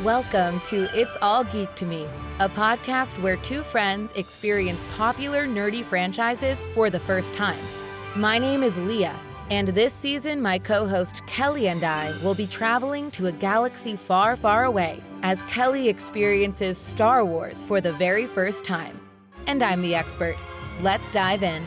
Welcome to It's All Geek to Me, a podcast where two friends experience popular nerdy franchises for the first time. My name is Leah, and this season my co-host Kelli and I will be traveling to a galaxy far, far away as Kelli experiences Star Wars for the very first time. And I'm the expert. Let's dive in.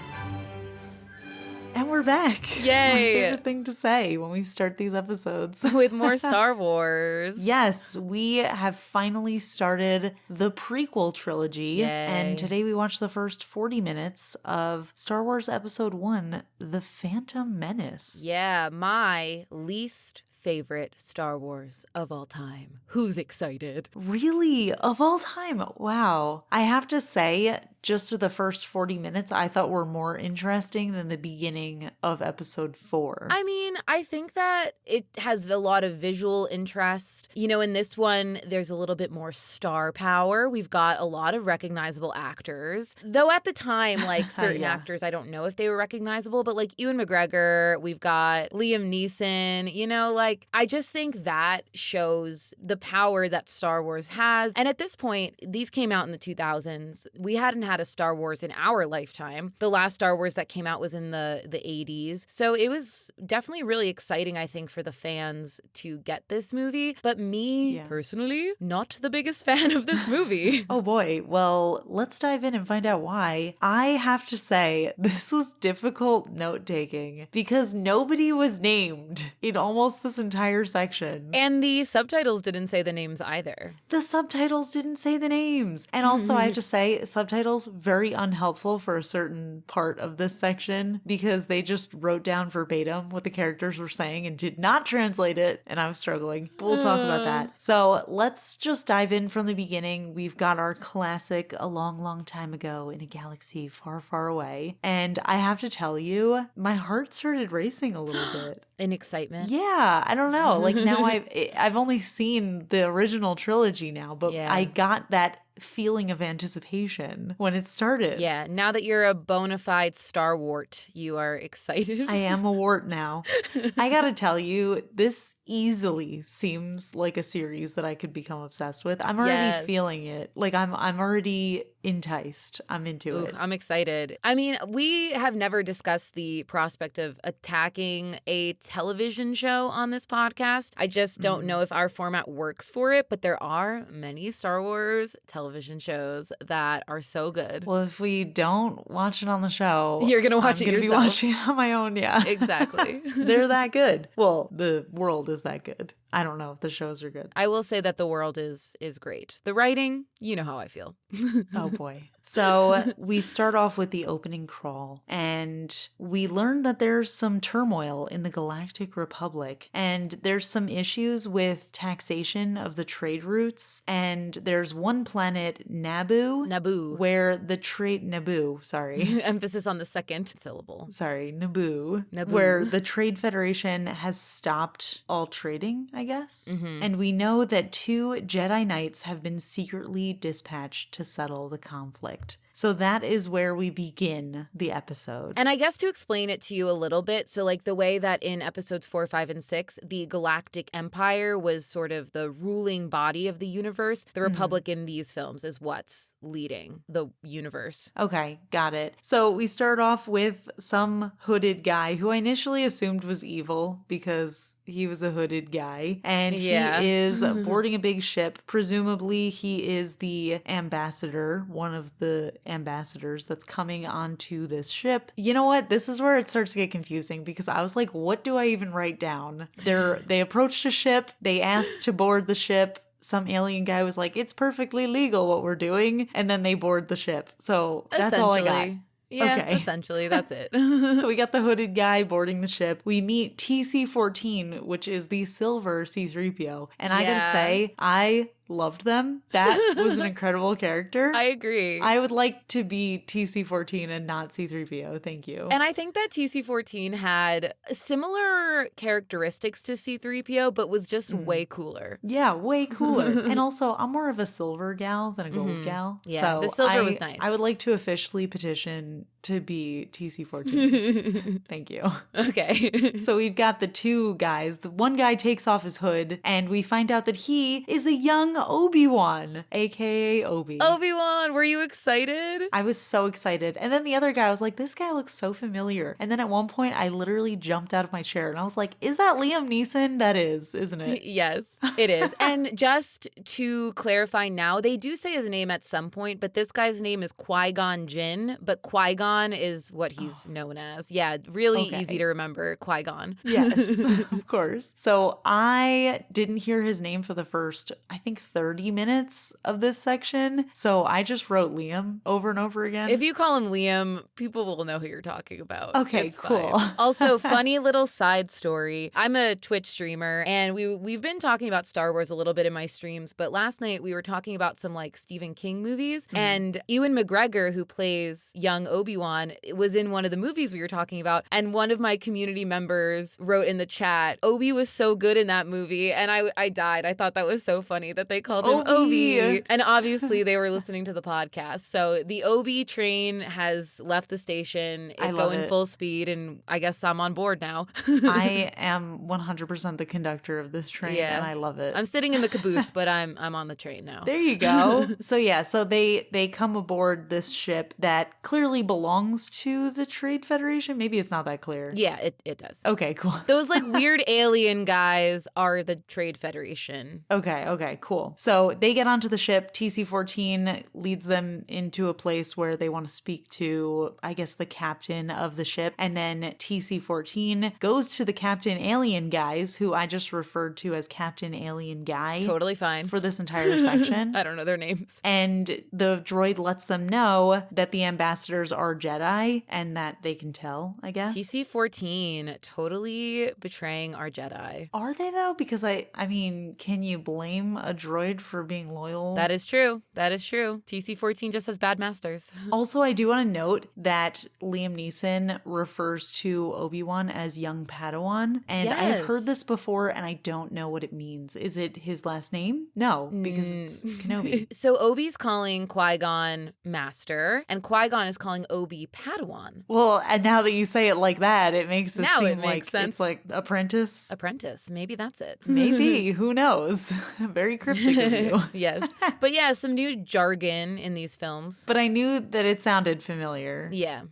And we're back. Yay. My favorite thing to say when we start these episodes. With more Star Wars. Yes, we have finally started the prequel trilogy. Yay. And today we watched the first 40 minutes of Star Wars Episode 1, The Phantom Menace. Yeah, my least favorite Star Wars of all time. Who's excited? Really? Of all time? Wow. I have to say, just the first 40 minutes I thought were more interesting than the beginning of episode 4. I mean, I think that it has a lot of visual interest. You know, in this one, there's a little bit more star power. We've got a lot of recognizable actors. Though at the time, like certain actors, I don't know if they were recognizable, but like Ewan McGregor, we've got Liam Neeson, you know, like I just think that shows the power that Star Wars has. And at this point, these came out in the 2000s. We hadn't had a Star Wars in our lifetime. The last Star Wars that came out was in the 80s. So it was definitely really exciting, I think, for the fans to get this movie. But me, personally, not the biggest fan of this movie. Oh boy. Well, let's dive in and find out why. I have to say, this was difficult note-taking because nobody was named in almost this entire section. And the subtitles didn't say the names either. The subtitles didn't say the names. And also, I have to say, subtitles very unhelpful for a certain part of this section because they just wrote down verbatim what the characters were saying and did not translate it. And I was struggling. But we'll talk about that. So let's just dive in from the beginning. We've got our classic A Long, Long Time Ago in a Galaxy Far, Far Away. And I have to tell you, my heart started racing a little bit. In excitement? Yeah, I don't know. Like now I've only seen the original trilogy now, but I got that feeling of anticipation when it started. Yeah, now that you're a bona fide Star Wart, you are excited. I am a wart now. I gotta tell you, this easily seems like a series that I could become obsessed with. I'm already feeling it. Like I'm already enticed. I'm into it. I'm excited. I mean, we have never discussed the prospect of attacking a television show on this podcast. I just don't know if our format works for it, but there are many Star Wars television shows that are so good. Well, if we don't watch it on the show, you're going to watch it yourself. I'm going to be watching it on my own, yeah. Exactly. They're that good. Well, the world is that good. I don't know if the shows are good. I will say that the world is great. The writing, you know how I feel. Oh boy. So we start off with the opening crawl and we learn that there's some turmoil in the Galactic Republic and there's some issues with taxation of the trade routes, and there's one planet, Naboo, where the trade emphasis on the second syllable. Naboo, where the Trade Federation has stopped all trading, I guess. And we know that 2 Jedi Knights have been secretly dispatched to settle the conflict. So that is where we begin the episode. And I guess to explain it to you a little bit, so like the way that in episodes 4, 5, and 6, the Galactic Empire was sort of the ruling body of the universe, the Republic in these films is what's leading the universe. Okay, got it. So we start off with some hooded guy who I initially assumed was evil because he was a hooded guy. And he is boarding a big ship. Presumably he is the ambassador, one of the ambassadors that's coming onto this ship. You know what? This is where it starts to get confusing because I was like, what do I even write down? They approached a ship. They asked to board the ship. Some alien guy was like, it's perfectly legal what we're doing. And then they board the ship. So that's all I got. Yeah, okay. Essentially, that's it. So we got the hooded guy boarding the ship. We meet TC-14, which is the silver C-3PO. And I gotta say, I loved them. That was an incredible character. I agree. I would like to be TC-14 and not C-3PO. Thank you. And I think that TC-14 had similar characteristics to C-3PO, but was just way cooler. Yeah, way cooler. And also, I'm more of a silver gal than a gold gal. Yeah, so the silver was nice. I would like to officially petition to be TC-14. Thank you. Okay. So we've got the two guys. The one guy takes off his hood, and we find out that he is a young Obi-Wan, aka Obi. Obi-Wan, were you excited? I was so excited. And then the other guy, I was like, this guy looks so familiar. And then at one point, I literally jumped out of my chair, and I was like, is that Liam Neeson? That is, isn't it? Yes, it is. And just to clarify now, they do say his name at some point, but this guy's name is Qui-Gon Jinn, but Qui-Gon is what he's known as. Yeah, really easy to remember, Qui-Gon. Yes, of course. So I didn't hear his name for the first, I think, 30 minutes of this section. So I just wrote Liam over and over again. If you call him Liam, people will know who you're talking about. Okay, cool. Also, funny little side story. I'm a Twitch streamer, and we've been talking about Star Wars a little bit in my streams, but last night we were talking about some like Stephen King movies, and Ewan McGregor, who plays young Obi-Wan, was in one of the movies we were talking about, and one of my community members wrote in the chat, Obi was so good in that movie, and I died. I thought that was so funny that they called him Obi. And obviously they were listening to the podcast. So the Obi train has left the station. It's going full speed, and I guess I'm on board now. I am 100% the conductor of this train, and I love it. I'm sitting in the caboose, but I'm on the train now. There you go. So they come aboard this ship that clearly belongs to the Trade Federation. Maybe it's not that clear. Yeah, it does. Okay, cool. Those like weird alien guys are the Trade Federation. Okay, cool. So they get onto the ship. TC-14 leads them into a place where they want to speak to, I guess, the captain of the ship. And then TC-14 goes to the Captain Alien guys, who I just referred to as Captain Alien Guy. Totally fine. For this entire section. I don't know their names. And the droid lets them know that the ambassadors are Jedi and that they can tell, I guess. TC-14 totally betraying our Jedi. Are they though? Because I mean, can you blame a droid for being loyal? That is true. TC-14 just has bad masters. Also, I do want to note that Liam Neeson refers to Obi-Wan as young Padawan. And I've heard this before and I don't know what it means. Is it his last name? No, because it's Kenobi. So Obi's calling Qui-Gon master and Qui-Gon is calling Obi Padawan. Well, and now that you say it like that, it makes it seem like sense. It's like apprentice. Maybe that's it. Maybe. Who knows? Very cryptic of you. Yes. But yeah, some new jargon in these films. But I knew that it sounded familiar. Yeah.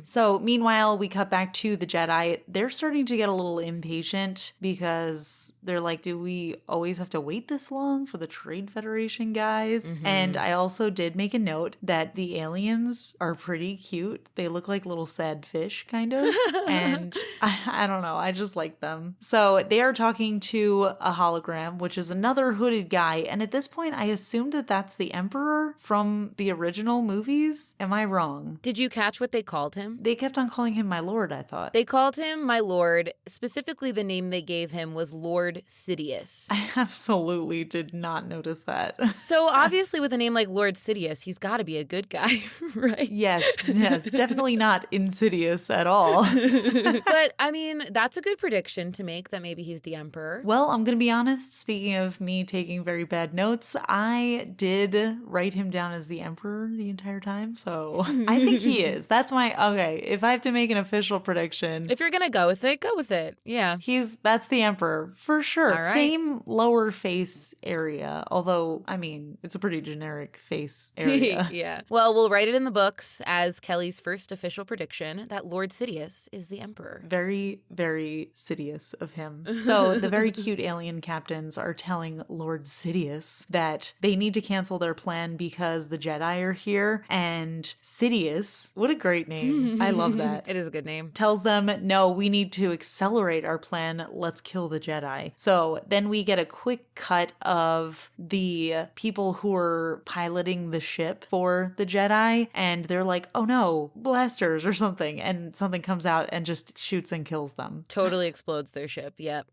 So meanwhile, we cut back to the Jedi. They're starting to get a little impatient because they're like, do we always have to wait this long for the Trade Federation guys? And I also did make a note that the aliens are pretty cute. They look like little sad fish, kind of. And I don't know. I just like them. So they are talking to a hologram, which is another hooded guy. And at this point, I assumed that that's the Emperor from the original movies. Am I wrong? Did you catch what they called him? They kept on calling him my lord, I thought. They called him my lord. Specifically, the name they gave him was Lord Sidious. I absolutely did not notice that. So obviously with a name like Lord Sidious, he's got to be a good guy, right? Yes. Definitely not insidious at all. But I mean, that's a good prediction to make that maybe he's the Emperor. Well, I'm going to be honest. Speaking of me taking very bad notes, I did write him down as the Emperor the entire time. So I think he is. That's okay. If I have to make an official prediction. If you're going to go with it, go with it. Yeah. That's the Emperor for sure. All right. Same lower face area. Although, I mean, it's a pretty generic face area. Yeah. Well, we'll write it in the books as Kelly's first official prediction that Lord Sidious is the Emperor. Very, very Sidious of him. So the very cute alien captains are telling Lord Sidious that they need to cancel their plan because the Jedi are here. And Sidious, what a great name. I love that. It is a good name. Tells them, no, we need to accelerate our plan. Let's kill the Jedi. So then we get a quick cut of the people who are piloting the ship for the Jedi. And they're like, oh no, blasters or something. And something comes out and just shoots and kills them. Totally explodes their ship. Yep.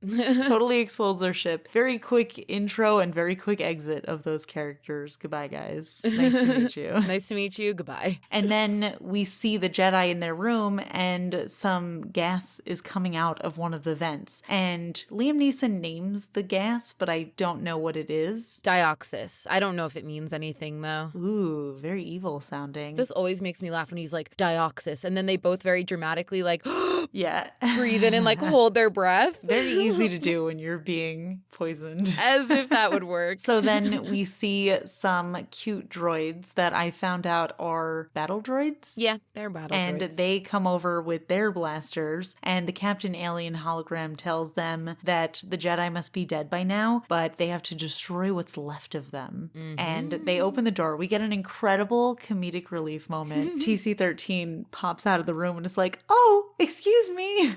Totally explodes their ship. Very quick intro and very quick exit of those characters. Goodbye, guys. Nice to meet you. Nice to meet you. Goodbye. And then we see the Jedi in their room and some gas is coming out of one of the vents. And Liam Neeson names the gas, but I don't know what it is. Dioxis. I don't know if it means anything though. Ooh, very evil sounding. This always makes me laugh when he's like, Dioxys. And then they both very dramatically like, yeah, breathe in and like hold their breath. Very easy to do when you're being poisoned. As if that would work. So then we see some cute droids that I found out are battle droids. Yeah, they're battle droids. And they come over with their blasters, and the Captain Alien hologram tells them that the Jedi must be dead by now, but they have to destroy what's left of them. Mm-hmm. And they open the door. We get an incredible comedic relief moment. TC-13 pops out of the room and is like, oh, excuse me.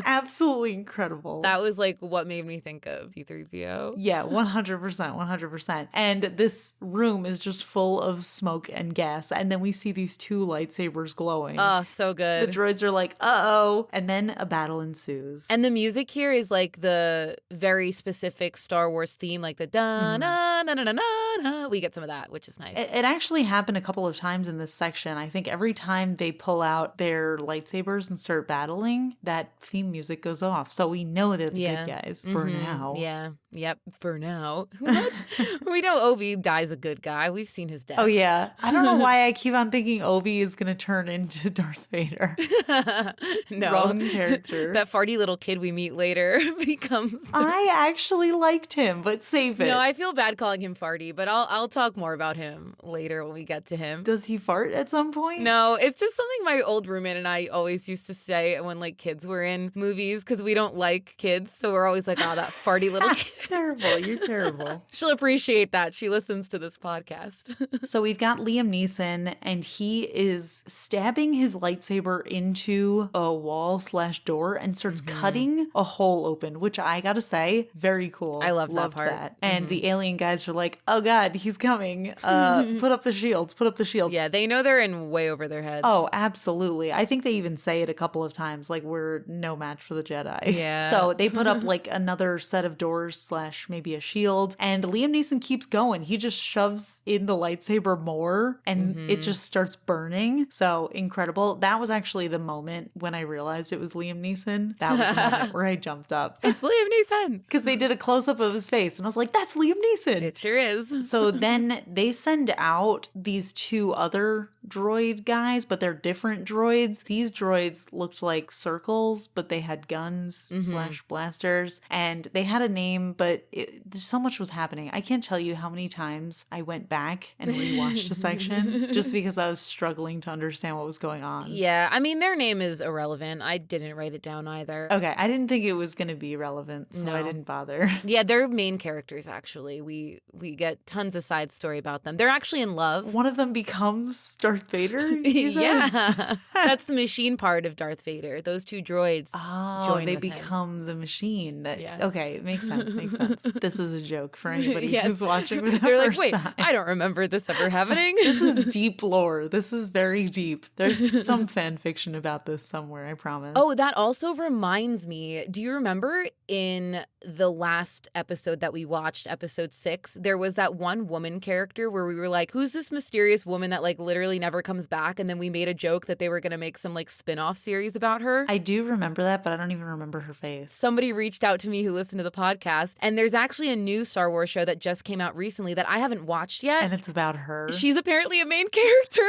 Absolutely incredible. That was like what made me think of C-3PO. Yeah, 100%, 100%. And this room is just full of smoke and gas. And then we see these two lightsabers glowing. Oh, so good. The droids are like, uh-oh. And then a battle ensues. And the music here is like the very specific Star Wars theme, like the da-na-na-na-na-na. We get some of that, which is nice. It actually happened a couple of times in this section. I think every time they pull out their lightsabers and start battling, that theme music goes off. So we know they're the good guys for now. Yeah. Yep. For now. What? We know Obi Die's a good guy. We've seen his death. Oh, yeah. I don't know why I keep on thinking Obi is going to turn into Darth Vader. No. Wrong character. That farty little kid we meet later becomes... I actually liked him, but save it. No, I feel bad calling him farty, but I'll talk more about him later when we get to him. Does he fart at some point? No, it's just something my old roommate and I always used to say when like kids were in movies, because we don't like kids, so we're always like, oh, that farty little kid. Terrible. You're terrible. She'll appreciate that. She listens to this podcast. So we've got Liam Neeson, and he is stabbing his lightsaber into a wall/door and starts cutting a hole open, which I gotta say, very cool. I loved that part. And the alien guys are like, oh God, he's coming. Put up the shields. Put up the shields. Yeah, they know they're in way over their heads. Oh, absolutely. I think they even say it a couple of times, like, we're no match for the Jedi. Yeah. So they put up like another set of doors / maybe a shield, and Liam Neeson keeps going. He just shoves in the lightsaber more, and it just starts burning. So incredible. That was actually the moment when I realized it was Liam Neeson. That was the moment where I jumped up. It's Liam Neeson. Because they did a close-up of his face, and I was like, that's Liam Neeson. It sure is. So then they send out these two other droid guys, but they're different droids. These droids looked like circles, but they had guns / blasters, and they had a name, but so much was happening. I can't tell you how many times I went back and rewatched a section just because I was struggling to understand what was going on. Yeah, I mean, their name is irrelevant. I didn't write it down either. Okay, I didn't think it was going to be relevant, so I didn't bother. Yeah, they're main characters, actually. We get tons of side story about them. They're actually in love. One of them becomes Darth Vader? Yeah. That's the machine part of Darth Vader. Those two droids join they with become him. The machine. Yeah. Okay, it makes sense. This is a joke for anybody Yes. who's watching for the They're like, first wait, time. I don't remember this ever happening. This is deep lore. This is very deep. There's some fan fiction about this somewhere, I promise. Oh, that also reminds me. Do you remember in the last episode that we watched, episode 6, there was that one woman character where we were like, who's this mysterious woman that like literally never comes back? And then we made a joke that they were going to make some like spin-off series about her. I do remember that, but I don't even remember her face. Somebody reached out to me who listened to the podcast, and there's actually a new Star Wars show that just came out recently that I haven't watched yet. And it's about her. She's apparently a main character.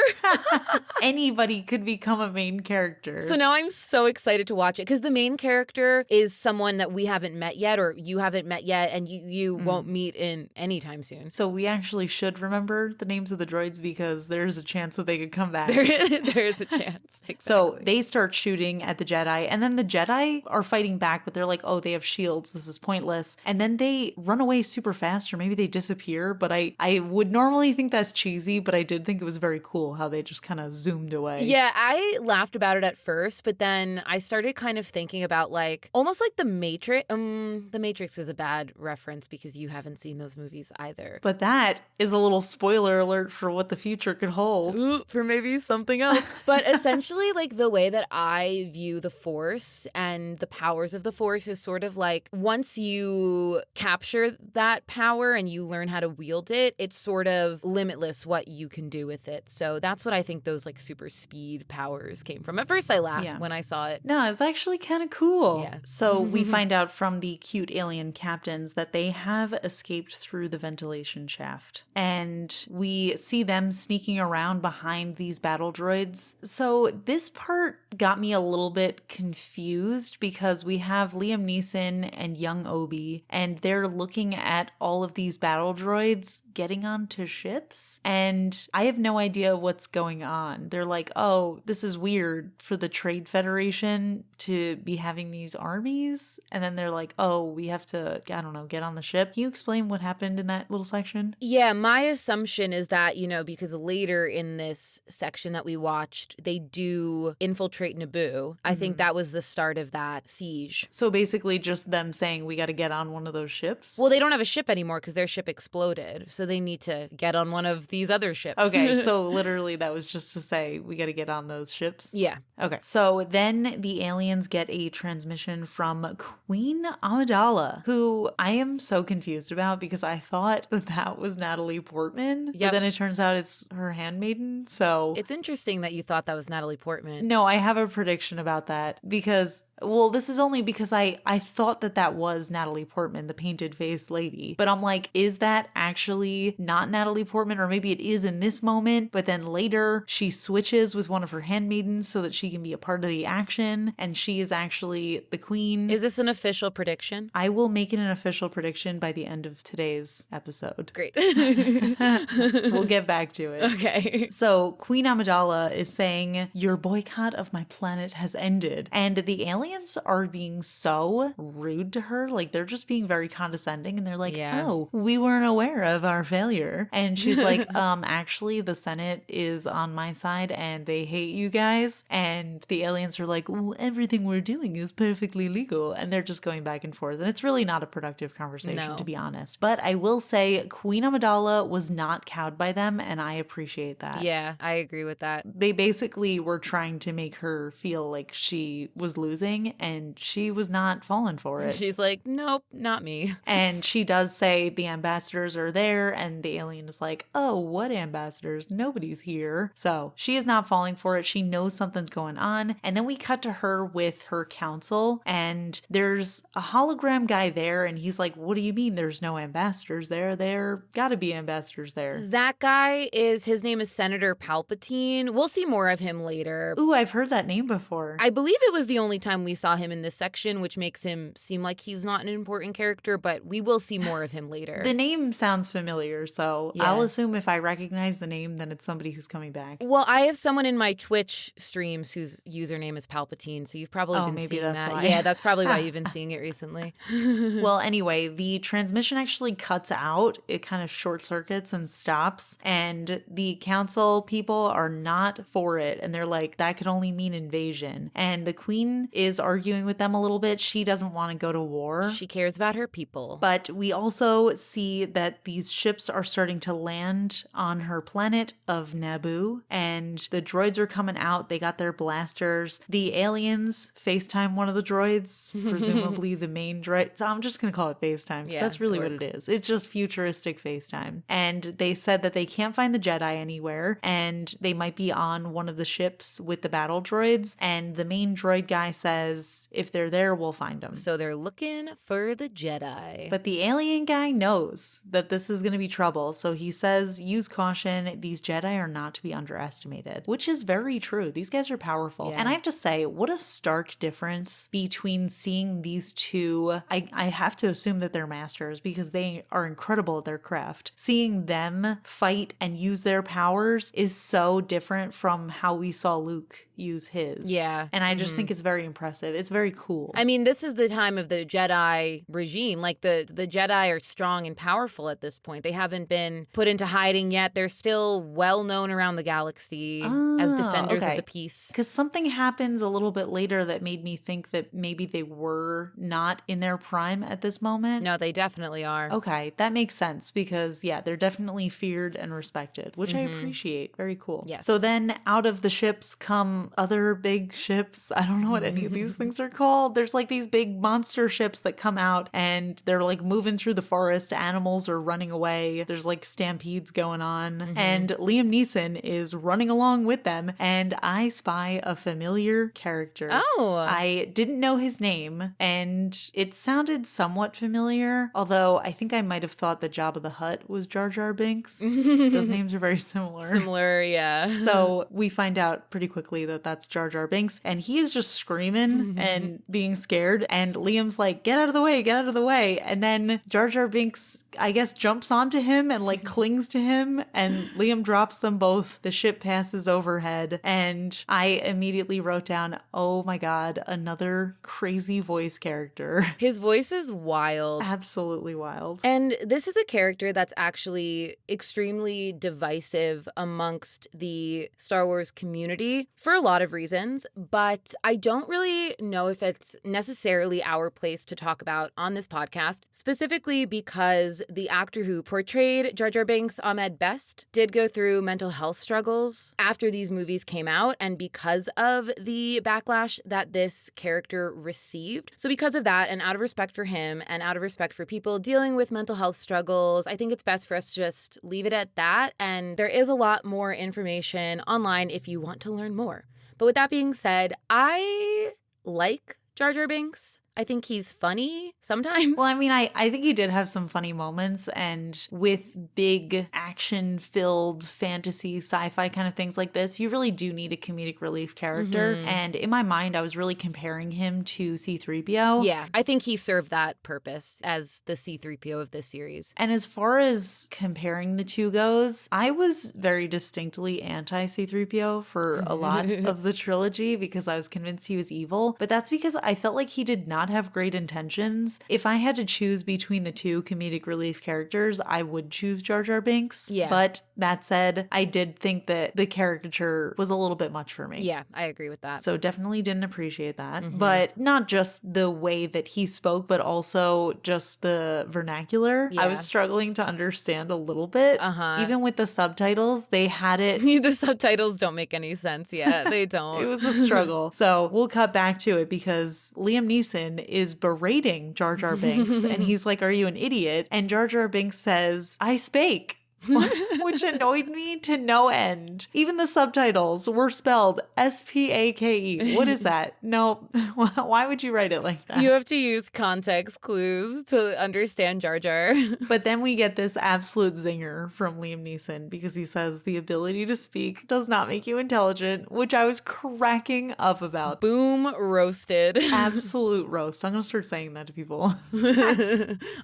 Anybody could become a main character. So now I'm so excited to watch it because the main character is someone that we haven't met yet, or you haven't met yet, and you won't meet in anytime soon. So we actually should remember the names of the droids because there's a chance that they could come back. There is a chance. Exactly. So they start shooting at the Jedi, and then the Jedi are fighting back, but they're like, oh, they have shields. This is pointless. And then they run away super fast, or maybe they disappear. But I would normally think that's cheesy, but I did think it was very cool how they just kind of zoomed away. Yeah, I laughed about it at first, but then I started kind of thinking about like almost like The Matrix. The Matrix is a bad reference because you haven't seen those movies either. But that is a little spoiler alert for what the future could hold. Ooh, for maybe something else. But essentially, like the way that I view the Force and the powers of the Force is sort of like once you capture that power and you learn how to wield it, it's sort of limitless what you can do with it. So that's what I think those like super speed powers came from. At first I laughed when I saw it. No, it's actually kind of cool. Yeah. So we find out from the cute alien captains that they have escaped through the ventilation shaft. And we see them sneaking around behind behind these battle droids. So this part got me a little bit confused because we have Liam Neeson and young Obi, and they're looking at all of these battle droids getting onto ships, and I have no idea what's going on. They're like, oh, this is weird for the Trade Federation to be having these armies, and then they're like, oh, we have to, I don't know, get on the ship. Can you explain what happened in that little section? Yeah, my assumption is that, because later in this section that we watched, they do infiltrate Naboo. I think that was the start of that siege. So basically just them saying we got to get on one of those ships? Well, they don't have a ship anymore because their ship exploded. So they need to get on one of these other ships. Okay, so literally that was just to say we got to get on those ships? Yeah. Okay, so then the aliens get a transmission from Queen Amidala, who I am so confused about because I thought that was Natalie Portman. Yep. But then it turns out it's her handmaiden, so... It's interesting that you thought that was Natalie Portman. No, I have a prediction about that because... Well, this is only because I thought that was Natalie Portman, the painted-faced lady. But I'm like, is that actually not Natalie Portman? Or maybe it is in this moment, but then later she switches with one of her handmaidens so that she can be a part of the action, and she is actually the queen. Is this an official prediction? I will make it an official prediction by the end of today's episode. Great. We'll get back to it. Okay. So Queen Amidala is saying, your boycott of my planet has ended. And the aliens are being so rude to her. Like, they're just being very condescending, and they're like, oh, we weren't aware of our failure. And she's like, actually, the Senate is on my side, and they hate you guys. And the aliens are like, well, everything we're doing is perfectly legal. And they're just going back and forth. And it's really not a productive conversation, to be honest. But I will say, Queen Amidala was not cowed by them, and I appreciate that. Yeah, I agree with that. They basically were trying to make her feel like she was losing, and she was not falling for it. She's like, nope, not me. And she does say the ambassadors are there, and the alien is like, oh, what ambassadors? Nobody's here. So she is not falling for it. She knows something's going on. And then we cut to her with her council, and there's a hologram guy there, and he's like, what do you mean there's no ambassadors there? There gotta be ambassadors there. That guy his name is Senator Palpatine. We'll see more of him later. Ooh, I've heard that name before. I believe it was the only time we saw him in this section, which makes him seem like he's not an important character, but we will see more of him later. The name sounds familiar, so yeah. I'll assume if I recognize the name, then it's somebody who's coming back. Well, I have someone in my Twitch streams whose username is Palpatine, so you've probably been seeing that. Why. Yeah, that's probably why you've been seeing it recently. Well, anyway, the transmission actually cuts out. It kind of short circuits and stops, and the council people are not for it, and they're like, that could only mean invasion. And the queen is arguing with them a little bit. She doesn't want to go to war. She cares about her people. But we also see that these ships are starting to land on her planet of Naboo, and the droids are coming out. They got their blasters. The aliens FaceTime one of the droids, presumably the main droid. So I'm just going to call it FaceTime, because that's really what it is. It's just futuristic FaceTime. And they said that they can't find the Jedi anywhere, and they might be on one of the ships with the battle droids, and the main droid guy says, if they're there, we'll find them. So they're looking for the Jedi. But the alien guy knows that this is going to be trouble, so he says, use caution, these Jedi are not to be underestimated, which is very true. These guys are powerful. Yeah. And I have to say, what a stark difference between seeing these two. I have to assume that they're masters because they are incredible at their craft. Seeing them fight and use their powers is so different from how we saw Luke use his. Yeah. And I just think it's very impressive. It's very cool. I mean, this is the time of the Jedi regime. Like, the Jedi are strong and powerful at this point. They haven't been put into hiding yet. They're still well known around the galaxy as defenders of the peace. Because something happens a little bit later that made me think that maybe they were not in their prime at this moment. No, they definitely are. Okay, that makes sense because, yeah, they're definitely feared and respected, which I appreciate. Very cool. Yes. So then out of the ships come other big ships. I don't know what any of these things are called. There's like these big monster ships that come out and they're like moving through the forest. Animals are running away. There's like stampedes going on. And Liam Neeson is running along with them. And I spy a familiar character. Oh. I didn't know his name and it sounded somewhat familiar. Although I think I might have thought that Jabba the Hutt was Jar Jar Binks. Those names are very similar. Similar, yeah. So we find out pretty quickly that that's Jar Jar Binks, and he is just screaming and being scared, and Liam's like, get out of the way, get out of the way. And then Jar Jar Binks, I guess, jumps onto him and like clings to him, and Liam drops them both. The ship passes overhead, and I immediately wrote down, oh my God, another crazy voice character. His voice is wild. Absolutely wild. And this is a character that's actually extremely divisive amongst the Star Wars community for a lot of reasons, but I don't really know if it's necessarily our place to talk about on this podcast, specifically because the actor who portrayed Jar Jar Binks, Ahmed Best, did go through mental health struggles after these movies came out and because of the backlash that this character received. So because of that, and out of respect for him and out of respect for people dealing with mental health struggles, I think it's best for us to just leave it at that. And there is a lot more information online if you want to learn more. But with that being said, I like Jar Jar Binks. I think he's funny sometimes. Well, I mean, I think he did have some funny moments, and with big action-filled fantasy sci-fi kind of things like this, you really do need a comedic relief character. And in my mind, I was really comparing him to C-3PO. Yeah, I think he served that purpose as the C-3PO of this series. And as far as comparing the two goes, I was very distinctly anti-C-3PO for a lot of the trilogy because I was convinced he was evil. But that's because I felt like he did not have great intentions. If I had to choose between the two comedic relief characters, I would choose Jar Jar Binks. Yeah. But that said, I did think that the caricature was a little bit much for me. Yeah, I agree with that. So definitely didn't appreciate that. But not just the way that he spoke, but also just the vernacular. Yeah. I was struggling to understand a little bit. Even with the subtitles, they had it. The subtitles don't make any sense yet. They don't. It was a struggle. So we'll cut back to it because Liam Neeson is berating Jar Jar Binks and he's like, are you an idiot? And Jar Jar Binks says, I spake. Which annoyed me to no end. Even the subtitles were spelled S-P-A-K-E. What is that? No, why would you write it like that? You have to use context clues to understand Jar Jar. But then we get this absolute zinger from Liam Neeson because he says the ability to speak does not make you intelligent, which I was cracking up about. Boom, roasted. Absolute roast. I'm going to start saying that to people.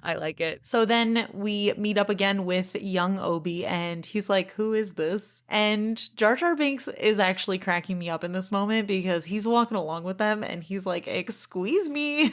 I like it. So then we meet up again with young Obi, and he's like, who is this? And Jar Jar Binks is actually cracking me up in this moment because he's walking along with them and he's like, excuse me.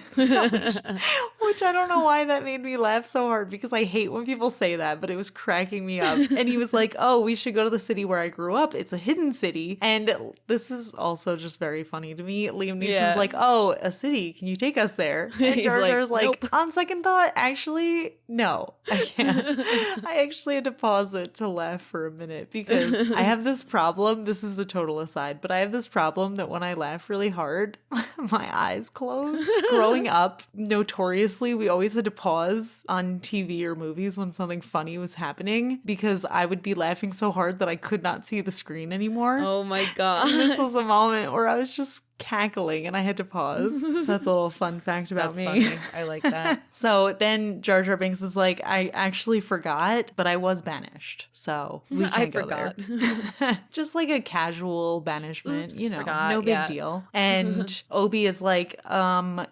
which I don't know why that made me laugh so hard because I hate when people say that, but it was cracking me up. And he was like, oh, we should go to the city where I grew up. It's a hidden city. And this is also just very funny to me. Liam Neeson's like, oh, a city. Can you take us there? And Jar Jar's like, nope. On second thought, actually, no, I can't. I actually had to pause it to laugh for a minute because I have this problem. This is a total aside, but I have this problem that when I laugh really hard, my eyes close. Growing up, notoriously, we always had to pause on TV or movies when something funny was happening because I would be laughing so hard that I could not see the screen anymore. Oh my God. This was a moment where I was just cackling and I had to pause. So that's a little fun fact about me. Funny. I like that. So then Jar Jar Binks is like, I actually forgot, but I was banished. So we can't go there. Just like a casual banishment, Oops, you know, forgot, no big deal. And Obi is like,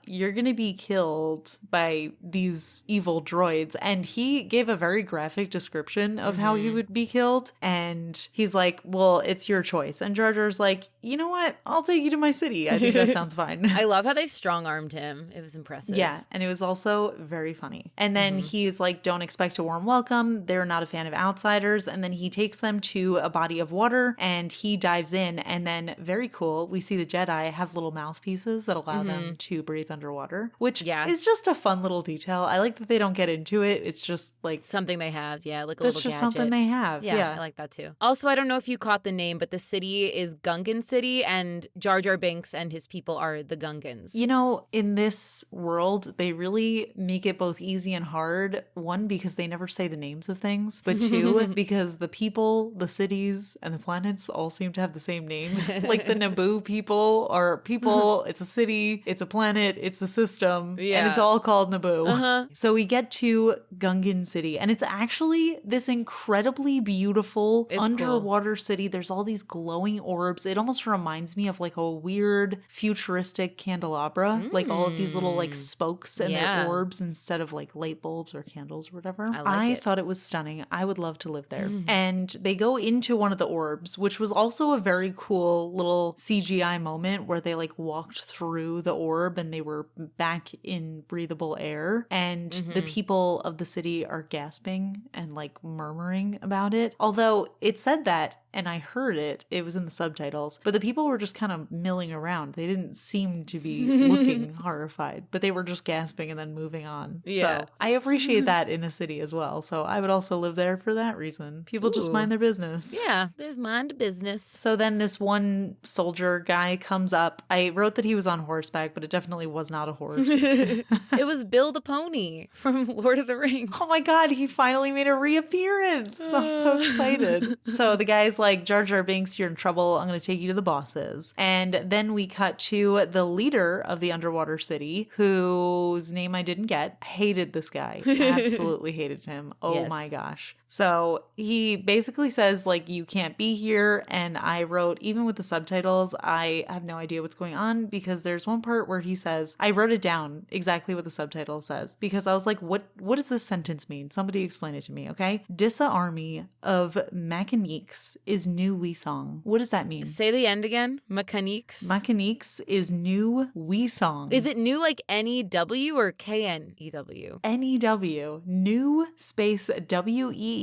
you're going to be killed by these evil droids. And he gave a very graphic description of how he would be killed. And he's like, well, it's your choice. And Jar Jar's like, you know what? I'll take you to my city. I think that sounds fine. I love how they strong-armed him. It was impressive. Yeah, and it was also very funny. And then he's like, don't expect a warm welcome. They're not a fan of outsiders. And then he takes them to a body of water and he dives in. And then, very cool, we see the Jedi have little mouthpieces that allow them to breathe underwater, which is just a fun little detail. I like that they don't get into it. It's just like something they have. Yeah, like a that's little just gadget. something they have. Yeah, I like that too. Also, I don't know if you caught the name, but the city is Gungan City, and Jar Jar Binks Binks and his people are the Gungans. You know, in this world, they really make it both easy and hard. One, because they never say the names of things, but two, because the people, the cities, and the planets all seem to have the same name. Like the Naboo people are people, it's a city, it's a planet, it's a system, and it's all called Naboo. So we get to Gungan City, and it's actually this incredibly beautiful underwater city. There's all these glowing orbs. It almost reminds me of like a weird futuristic candelabra, like all of these little like spokes and their orbs instead of like light bulbs or candles or whatever. I thought it was stunning. I would love to live there. And they go into one of the orbs, which was also a very cool little CGI moment where they like walked through the orb and they were back in breathable air. And the people of the city are gasping and like murmuring about it. Although it said that, and I heard it, it was in the subtitles, but the people were just kind of milling around. They didn't seem to be looking horrified, but they were just gasping and then moving on. So I appreciate that in a city as well. So I would also live there for that reason. People just mind their business. Yeah, they mind business. So then this one soldier guy comes up. I wrote that he was on horseback, but it definitely was not a horse. It was Bill the Pony from Lord of the Rings. Oh my God, he finally made a reappearance. I'm so excited. So the guy's like, Jar Jar Binks, you're in trouble. I'm going to take you to the bosses. And then we cut to the leader of the underwater city, whose name I didn't get. Hated this guy. Absolutely hated him. Oh my gosh. So he basically says, like, you can't be here. And I wrote, even with the subtitles, I have no idea what's going on because there's one part where he says, I wrote it down exactly what the subtitle says because I was like, what does this sentence mean? Somebody explain it to me, okay? Dissa army of mechaniques is new Weesong. What does that mean? Say the end again. Mechaniques. Mechaniques is new Weesong. Is it new like N-E-W or K-N-E-W? N-E-W. New space W-E-E-S-O-N-G.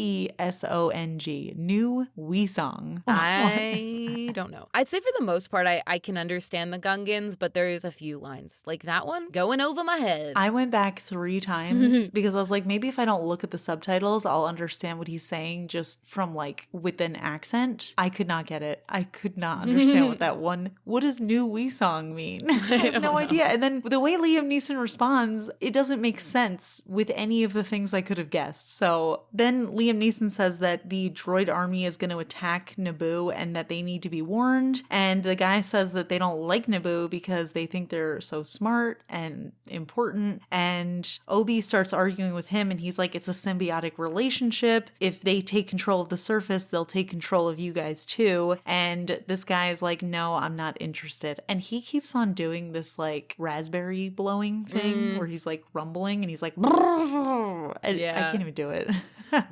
New Weesong. I don't know. I'd say for the most part, I can understand the Gungans, but there is a few lines like that one going over my head. I went back 3 times because I was like, maybe if I don't look at the subtitles, I'll understand what he's saying just from like with an accent. I could not get it. I could not understand what does new Weesong mean? I have no idea. And then the way Liam Neeson responds, it doesn't make sense with any of the things I could have guessed. So then Liam Neeson says that the droid army is going to attack Naboo and that they need to be warned. And the guy says that they don't like Naboo because they think they're so smart and important. And Obi starts arguing with him and he's like, it's a symbiotic relationship. If they take control of the surface, they'll take control of you guys too. And this guy is like, no, I'm not interested. And he keeps on doing this like raspberry blowing thing where he's like rumbling and he's like, I can't even do it.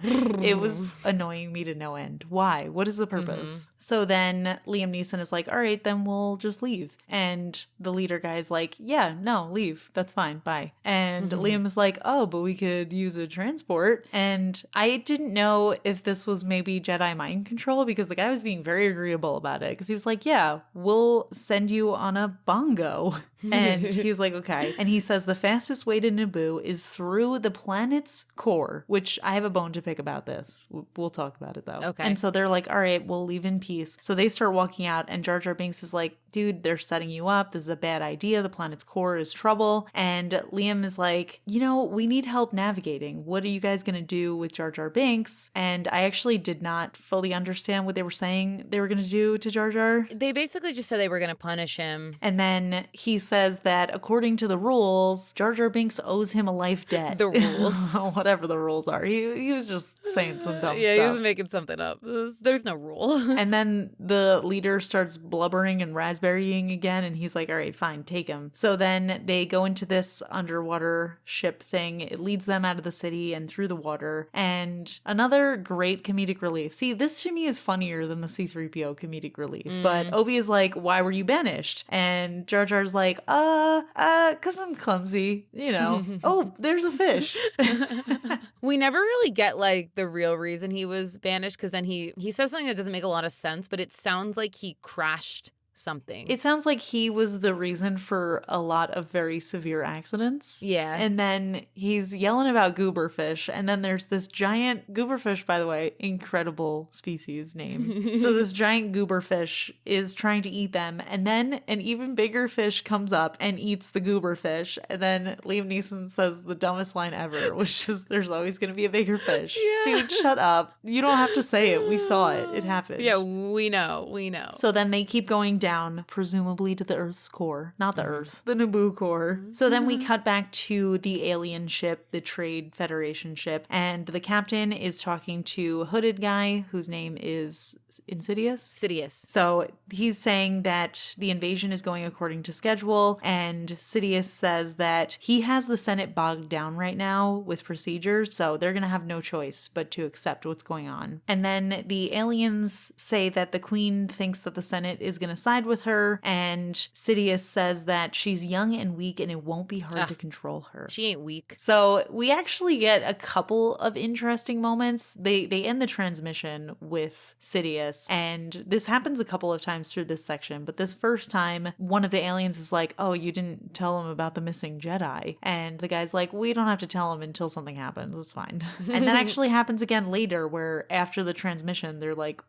It was annoying me to no end. Why? What is the purpose? So then Liam Neeson is like, all right, then we'll just leave. And the leader guy is like, yeah, no, leave. That's fine. Bye. And Liam is like, oh, but we could use a transport. And I didn't know if this was maybe Jedi mind control because the guy was being very agreeable about it. Because he was like, yeah, we'll send you on a bongo. And he was like, okay. And he says the fastest way to Naboo is through the planet's core, which I have a bone to pick about this. We'll talk about it though. Okay. And so they're like, all right, we'll leave in peace. So they start walking out and Jar Jar Binks is like, dude, they're setting you up. This is a bad idea. The planet's core is trouble. And Liam is like, you know, we need help navigating. What are you guys going to do with Jar Jar Binks? And I actually did not fully understand what they were saying they were going to do to Jar Jar. They basically just said they were going to punish him. And then he says that according to the rules, Jar Jar Binks owes him a life debt. The rules. Whatever the rules are. He was just saying some dumb stuff. Yeah, he was making something up. There's no rule. And then the leader starts blubbering and raspberrying again, and he's like, all right, fine, take him. So then they go into this underwater ship thing. It leads them out of the city and through the water. And another great comedic relief. See, this to me is funnier than the C-3PO comedic relief. But Obi is like, why were you banished? And Jar Jar's like, cause I'm clumsy, you know. Oh, there's a fish. We never really get like the real reason he was banished because then he says something that doesn't make a lot of sense, but it sounds like he crashed something. It sounds like he was the reason for a lot of very severe accidents. Yeah. And then he's yelling about gooberfish. And then there's this giant gooberfish, by the way, incredible species name. So this giant gooberfish is trying to eat them. And then an even bigger fish comes up and eats the gooberfish. And then Liam Neeson says the dumbest line ever, which is, there's always going to be a bigger fish. Yeah. Dude, shut up. You don't have to say it. We saw it. It happened. Yeah, we know. We know. So then they keep going down, presumably to the Earth's core. Not the Earth, the Naboo core. So then we cut back to the alien ship, the Trade Federation ship, and the captain is talking to a hooded guy whose name is Insidious. Sidious. So he's saying that the invasion is going according to schedule, and Sidious says that he has the Senate bogged down right now with procedures, so they're going to have no choice but to accept what's going on. And then the aliens say that the Queen thinks that the Senate is going to side with her, and Sidious says that she's young and weak and it won't be hard to control her. She ain't weak. So we actually get a couple of interesting moments. They end the transmission with Sidious, and this happens a couple of times through this section, but this first time, one of the aliens is like, oh, you didn't tell him about the missing Jedi. And the guy's like, we don't have to tell him until something happens. It's fine. And that actually happens again later, where after the transmission, they're like,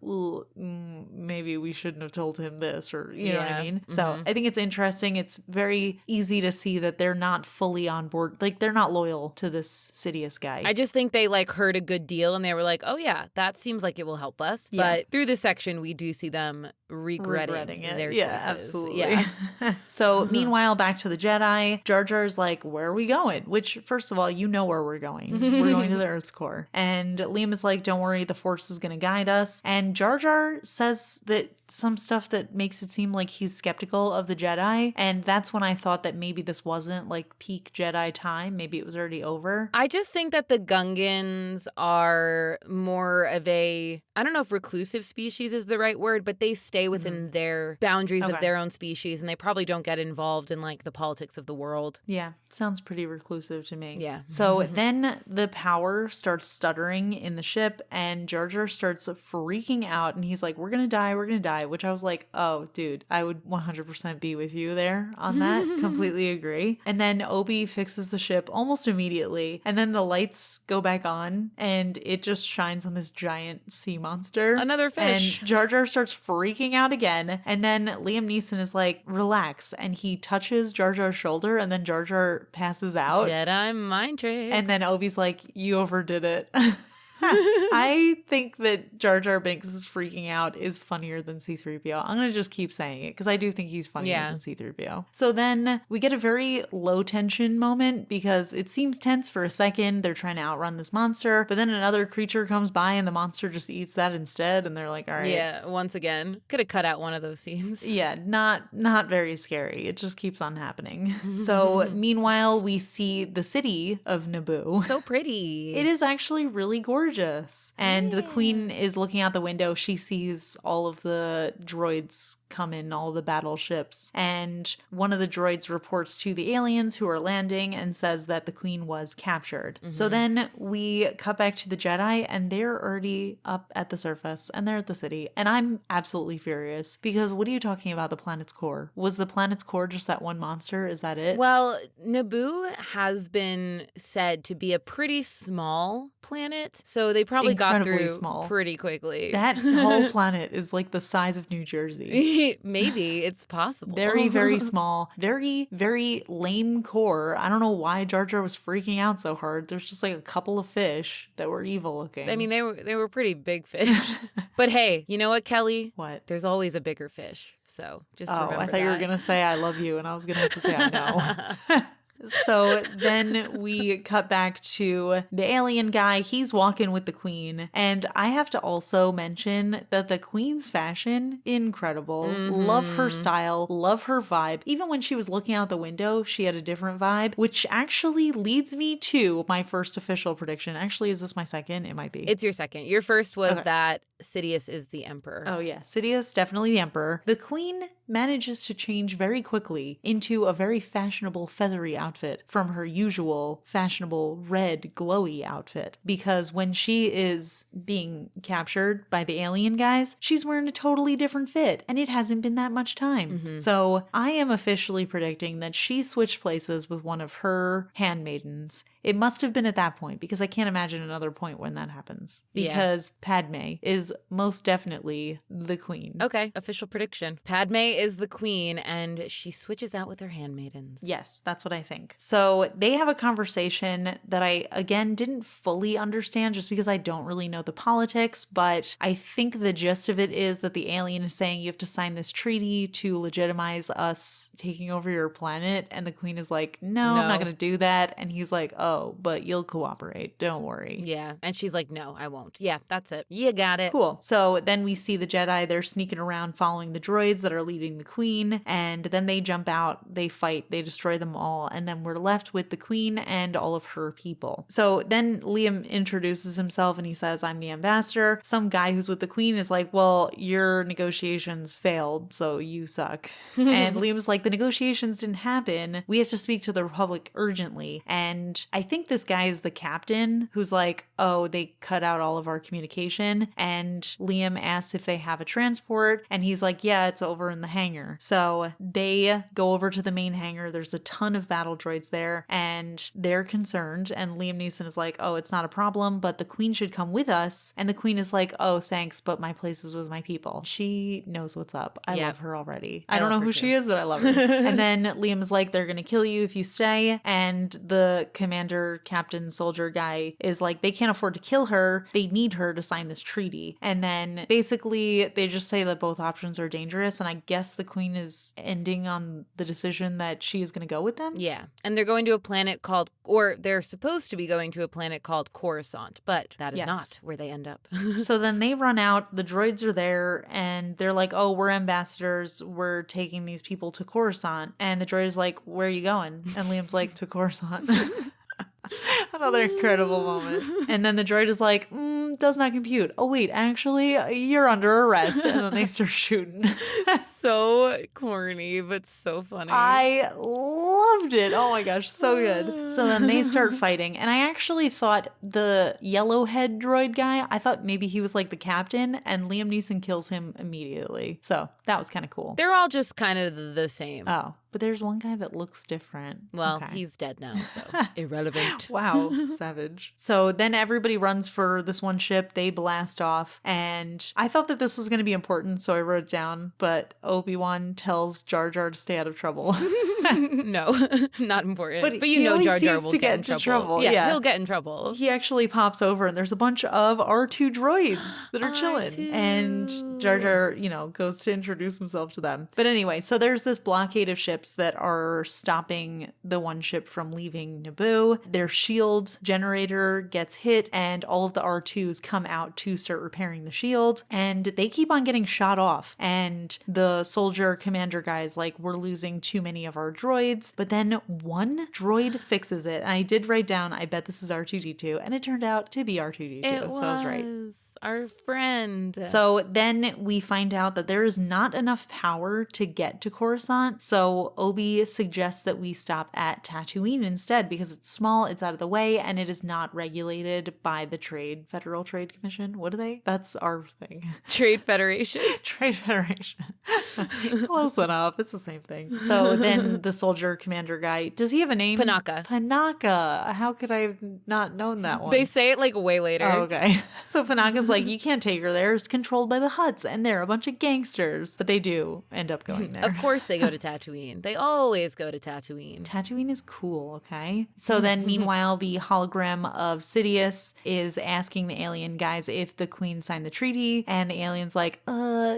maybe we shouldn't have told him this, or you know what I mean? So I think it's interesting. It's very easy to see that they're not fully on board. Like, they're not loyal to this Sidious guy. I just think they like heard a good deal and they were like, oh yeah, that seems like it will help us. Yeah. But through this section, we do see them regretting it. their Yeah, choices. absolutely. Yeah. So meanwhile, back to the Jedi, Jar Jar's like, where are we going? Which, first of all, you know where we're going. We're going to the Earth's core. And Liam is like, don't worry, the Force is going to guide us. And Jar Jar says that some stuff that makes it seem like he's skeptical of the Jedi. And that's when I thought that maybe this wasn't like peak Jedi time. Maybe it was already over. I just think that the Gungans are more of a, I don't know if reclusive species is the right word, but they stay within their boundaries of their own species, and they probably don't get involved in like the politics of the world. Yeah, sounds pretty reclusive to me. Yeah. So then the power starts stuttering in the ship, and Jar Jar starts freaking out, and he's like, we're gonna die, which I was like, oh, dude, I would 100% be with you there on that. Completely agree. And then Obi fixes the ship almost immediately, and then the lights go back on, and it just shines on this giant sea monster. Another fish. And Jar Jar starts freaking out again, and then Liam Neeson is like, relax, and he touches Jar Jar's shoulder, and then Jar Jar passes out. Jedi mind trick. And then Obi's like, you overdid it. I think that Jar Jar Binks is freaking out is funnier than C-3PO. I'm going to just keep saying it because I do think he's funnier than C-3PO. So then we get a very low tension moment because it seems tense for a second. They're trying to outrun this monster, but then another creature comes by and the monster just eats that instead. And they're like, all right. Yeah, once again, could have cut out one of those scenes. Yeah, not very scary. It just keeps on happening. So meanwhile, we see the city of Naboo. So pretty. It is actually really gorgeous. And the Queen is looking out the window. She sees all of the droids come in, all the battleships. And one of the droids reports to the aliens who are landing and says that the Queen was captured. So then we cut back to the Jedi and they're already up at the surface and they're at the city. And I'm absolutely furious because what are you talking about, the planet's core? Was the planet's core just that one monster? Is that it? Well, Naboo has been said to be a pretty small planet, so they probably got through pretty quickly. That whole planet is like the size of New Jersey. Maybe. It's possible. Very, very small. Very, very lame core. I don't know why Jar Jar was freaking out so hard. There's just like a couple of fish that were evil looking. I mean, they were pretty big fish. But hey, you know what, Kelly? What? There's always a bigger fish. So just remember that. I thought you were going to say I love you, and I was going to have to say I know. So then we cut back to the alien guy. He's walking with the Queen. And I have to also mention that the Queen's fashion, incredible. Love her style, love her vibe. Even when she was looking out the window, she had a different vibe, which actually leads me to my first official prediction. Actually, is this my second? It might be. It's your second. Your first was that Sidious is the Emperor. Oh, yeah. Sidious, definitely the Emperor. The Queen manages to change very quickly into a very fashionable feathery outfit from her usual fashionable red glowy outfit. Because when she is being captured by the alien guys, she's wearing a totally different fit, and it hasn't been that much time. So I am officially predicting that she switched places with one of her handmaidens. It must have been at that point, because I can't imagine another point when that happens. Because Padmé is most definitely the queen. Okay, official prediction. Padmé is the queen, and she switches out with her handmaidens. Yes, that's what I think. So they have a conversation that I, again, didn't fully understand just because I don't really know the politics, but I think the gist of it is that the alien is saying you have to sign this treaty to legitimize us taking over your planet, and the queen is like, no. I'm not going to do that. And he's like, oh, but you'll cooperate. Don't worry. Yeah. And she's like, no, I won't. Yeah, that's it. You got it. Cool. So then we see the Jedi. They're sneaking around following the droids that are leading the queen. And then they jump out. They fight. They destroy them all. And then we're left with the queen and all of her people. So then Liam introduces himself and he says, I'm the ambassador. Some guy who's with the queen is like, well, your negotiations failed, so you suck. And Liam's like, the negotiations didn't happen. We have to speak to the Republic urgently. And I think this guy is the captain who's like, oh, they cut out all of our communication. And Liam asks if they have a transport. And he's like, yeah, it's over in the hangar. So they go over to the main hangar. There's a ton of battle droids there and they're concerned. And Liam Neeson is like, oh, it's not a problem, but the queen should come with us. And the queen is like, oh, thanks, but my place is with my people. She knows what's up. I love her already. I don't know who she is, but I love her. And then Liam's like, they're going to kill you if you stay. And the commander, captain, soldier guy is like, they can't afford to kill her. They need her to sign this treaty. And then basically they just say that both options are dangerous. And I guess the queen is ending on the decision that she is going to go with them. Yeah. And they're going to a planet called, or they're supposed to be going to a planet called Coruscant, but that is not where they end up. So then they run out, the droids are there, and they're like, oh, we're ambassadors, we're taking these people to Coruscant. And the droid is like, where are you going? And Liam's like, to Coruscant. Another incredible moment. And then the droid is like, does not compute. Oh, wait, actually, you're under arrest. And then they start shooting. So corny, but so funny. I loved it. Oh my gosh, so good. So then they start fighting. And I actually thought the yellow head droid guy, I thought maybe he was like the captain, and Liam Neeson kills him immediately. So that was kind of cool. They're all just kind of the same. Oh, but there's one guy that looks different. Well, he's dead now, so irrelevant. Wow, savage. So then everybody runs for this one ship. They blast off. And I thought that this was going to be important, so I wrote it down. But Obi-Wan tells Jar Jar to stay out of trouble. No, not important. But you know Jar Jar will get into trouble. Yeah, he'll get in trouble. He actually pops over and there's a bunch of R2 droids that are chilling. R2. And Jar Jar, goes to introduce himself to them. But anyway, so there's this blockade of ships that are stopping the one ship from leaving Naboo. Their shield generator gets hit and all of the R2s come out to start repairing the shield. And they keep on getting shot off. And the soldier commander guy is like, we're losing too many of our droids. But then one droid fixes it. And I did write down, I bet this is R2-D2. And it turned out to be R2-D2. So I was right. Our friend. So then we find out that there is not enough power to get to Coruscant. So Obi suggests that we stop at Tatooine instead because it's small, it's out of the way, and it is not regulated by the Federal Trade Commission. What are they? That's our thing. Trade Federation. Trade Federation. Close enough. It's the same thing. So then the soldier commander guy, does he have a name? Panaka. Panaka. How could I have not known that one? They say it like way later. Oh, okay. So Panaka's like, you can't take her there. It's controlled by the Hutts, and they're a bunch of gangsters. But they do end up going there. Of course they go to Tatooine. They always go to Tatooine. Tatooine is cool, okay? So then, meanwhile, the hologram of Sidious is asking the alien guys if the queen signed the treaty, and the alien's like,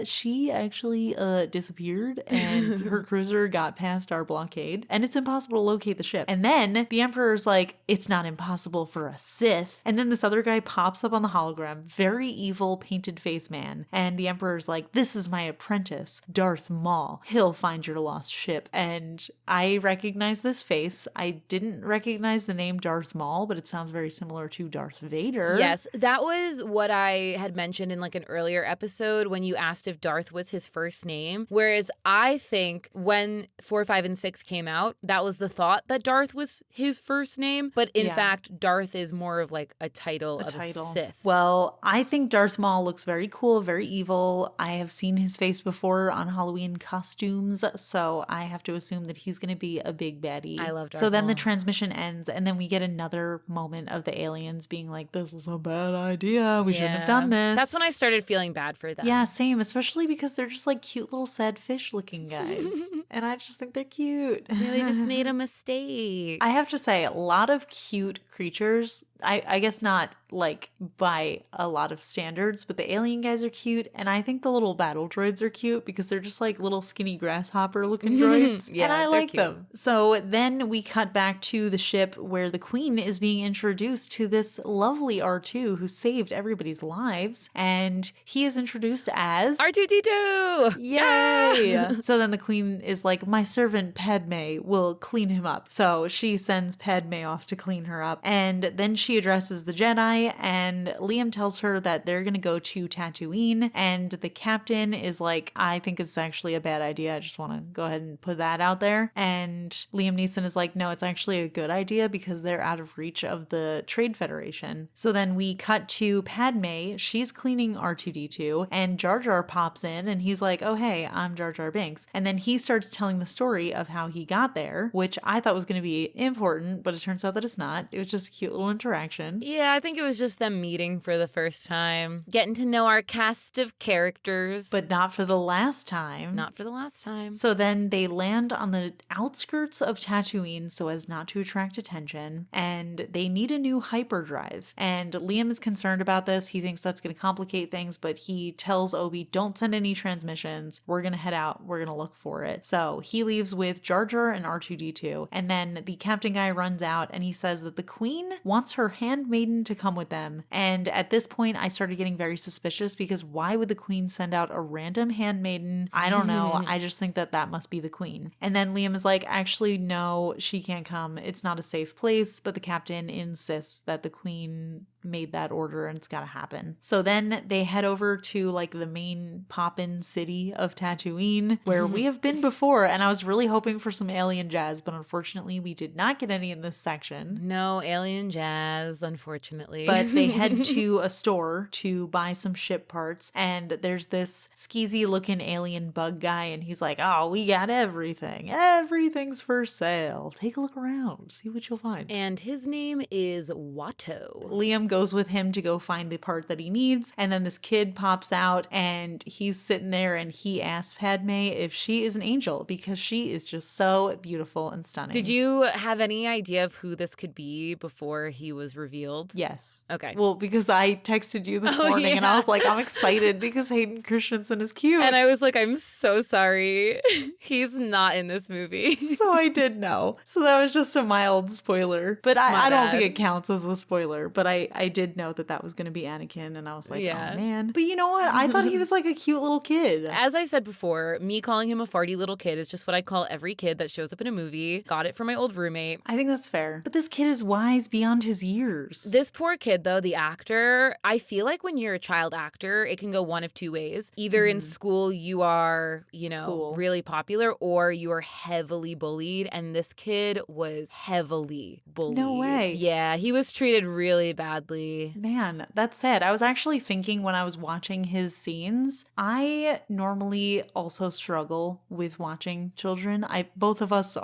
she actually disappeared, and her cruiser got past our blockade, and it's impossible to locate the ship. And then the Emperor's like, it's not impossible for a Sith. And then this other guy pops up on the hologram, very very evil painted face man. And the Emperor's like, this is my apprentice, Darth Maul. He'll find your lost ship. And I recognize this face. I didn't recognize the name Darth Maul, but it sounds very similar to Darth Vader. Yes, that was what I had mentioned in like an earlier episode when you asked if Darth was his first name. Whereas I think when 4, 5, and 6 came out, that was the thought that Darth was his first name. But in fact, Darth is more of like a title of a Sith. Well, I think Darth Maul looks very cool, very evil. I have seen his face before on Halloween costumes, so I have to assume that he's going to be a big baddie. I love Darth So then Maul. the transmission ends, and then we get another moment of the aliens being like, this was a bad idea. We shouldn't have done this. That's when I started feeling bad for them. Yeah, same, especially because they're just like cute little sad fish looking guys. And I just think they're cute. Yeah, they just made a mistake. I have to say, a lot of cute creatures. I guess not like by a lot of standards, but the alien guys are cute. And I think the little battle droids are cute because they're just like little skinny grasshopper looking droids. And I like them. So then we cut back to the ship where the Queen is being introduced to this lovely R2 who saved everybody's lives. And he is introduced as R2-D2! Yay! So then the Queen is like, my servant Padmé will clean him up. So she sends Padmé off to clean her up. And then she addresses the Jedi, and Liam tells her that they're going to go to Tatooine. And the captain is like, I think it's actually a bad idea. I just want to go ahead and put that out there. And Liam Neeson is like, no, it's actually a good idea because they're out of reach of the Trade Federation. So then we cut to Padmé. She's cleaning R2-D2, and Jar Jar pops in, and he's like, oh, hey, I'm Jar Jar Binks. And then he starts telling the story of how he got there, which I thought was going to be important, but it turns out that it's not. It was just a cute little interaction. Yeah, I think it was just them meeting for the first time, getting to know our cast of characters. But not for the last time. Not for the last time. So then they land on the outskirts of Tatooine so as not to attract attention, and they need a new hyperdrive. And Liam is concerned about this. He thinks that's going to complicate things, but he tells Obi, don't send any transmissions. We're going to head out. We're going to look for it. So he leaves with Jar Jar and R2-D2, and then the captain guy runs out and he says that the Queen wants her handmaiden to come with them. And at this point, I started getting very suspicious because why would the Queen send out a random handmaiden? I don't know. I just think that that must be the Queen. And then Liam is like, actually, no, she can't come. It's not a safe place. But the captain insists that the Queen made that order and it's got to happen. So then they head over to like the main poppin' city of Tatooine where we have been before, and I was really hoping for some alien jazz, but unfortunately we did not get any in this section. No alien jazz, unfortunately. But they head to a store to buy some ship parts, and there's this skeezy looking alien bug guy, and he's like, oh, we got everything. Everything's for sale. Take a look around. See what you'll find. And his name is Watto. Liam goes with him to go find the part that he needs, and then this kid pops out and he's sitting there and he asks Padmé if she is an angel because she is just so beautiful and stunning. Did you have any idea of who this could be before he was revealed? Yes. Okay. Well, because I texted you this morning and I was like, I'm excited because Hayden Christensen is cute. And I was like, I'm so sorry. He's not in this movie. So I did know. So that was just a mild spoiler. But I don't think it counts as a spoiler. But I did know that that was going to be Anakin. And I was like, oh man. But you know what? I thought he was like a cute little kid. As I said before, me calling him a farty little kid is just what I call every kid that shows up in a movie. Got it from my old roommate. I think that's fair. But this kid is wise beyond his years. This poor kid, though, the actor, I feel like when you're a child actor, it can go one of two ways. Either in school you are, cool, really popular, or you are heavily bullied. And this kid was heavily bullied. No way. Yeah, he was treated really badly. Man, that's sad. I was actually thinking when I was watching his scenes, I normally also struggle with watching children. Both of us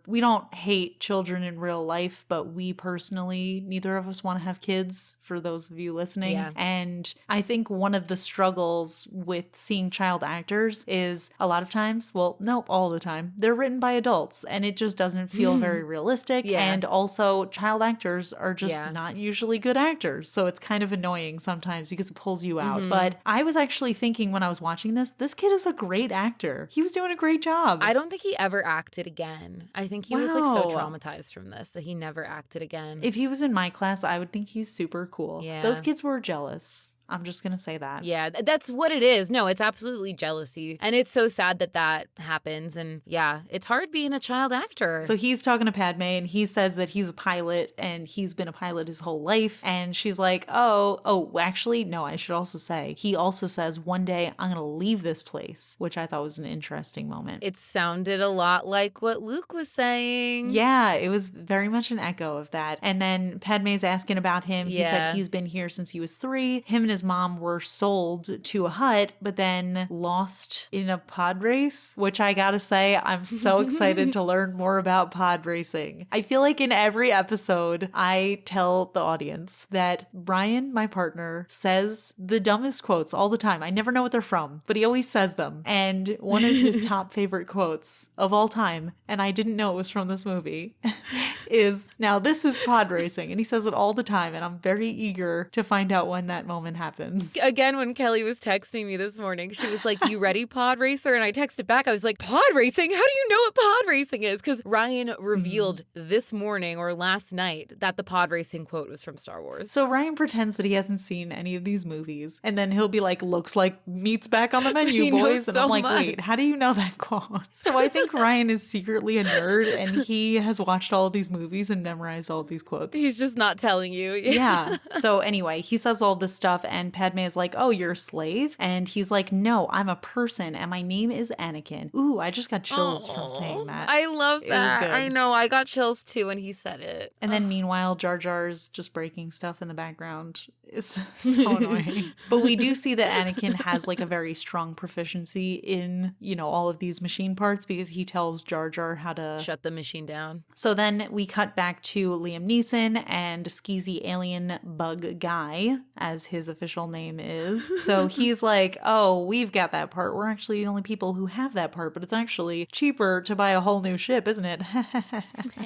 we don't hate children in real life, but we personally, neither of us want to have kids, for those of you listening. Yeah. And I think one of the struggles with seeing child actors is a lot of times, well, no, all the time, they're written by adults and it just doesn't feel very realistic. Yeah. And also child actors are just not usually good actors. So it's kind of annoying sometimes because it pulls you out. But I was actually thinking when I was watching this kid is a great actor. He was doing a great job. I don't think he ever acted again. I think he was like so traumatized from this that he never acted again. If he was in my class, I would think he's super cool. Yeah. Those kids were jealous. I'm just going to say that. Yeah, that's what it is. No, it's absolutely jealousy. And it's so sad that that happens. And yeah, it's hard being a child actor. So he's talking to Padme and he says that he's a pilot and he's been a pilot his whole life. And she's like, actually, no, I should also say, he also says, one day I'm going to leave this place, which I thought was an interesting moment. It sounded a lot like what Luke was saying. Yeah, it was very much an echo of that. And then Padme's asking about him. He said he's been here since he was 3. Him and his mom were sold to a hut, but then lost in a pod race, which I gotta say, I'm so excited to learn more about pod racing. I feel like in every episode, I tell the audience that Brian, my partner, says the dumbest quotes all the time. I never know what they're from, but he always says them. And one of his top favorite quotes of all time, and I didn't know it was from this movie, is, now this is pod racing. And he says it all the time, and I'm very eager to find out when that moment happens. Again, when Kelly was texting me this morning, she was like, you ready, pod racer? And I texted back, I was like, pod racing? How do you know what pod racing is? Because Ryan revealed this morning or last night that the pod racing quote was from Star Wars. So Ryan pretends that he hasn't seen any of these movies, and then he'll be like, looks like meat's back on the menu, boys. And I'm like, wait, how do you know that quote? So I think Ryan is secretly a nerd, and he has watched all of these movies and memorized all of these quotes. He's just not telling you. Yeah. So anyway, he says all this stuff, and Padme is like, oh, you're a slave? And he's like, no, I'm a person, and my name is Anakin. Ooh, I just got chills from saying that. I love that. It was good. I know. I got chills too when he said it. And then meanwhile, Jar Jar's just breaking stuff in the background. It's so annoying. But we do see that Anakin has like a very strong proficiency in, all of these machine parts because he tells Jar Jar how to shut the machine down. So then we cut back to Liam Neeson and skeezy alien bug guy, as his official name is. So he's like, oh, we've got that part. We're actually the only people who have that part, but it's actually cheaper to buy a whole new ship, isn't it?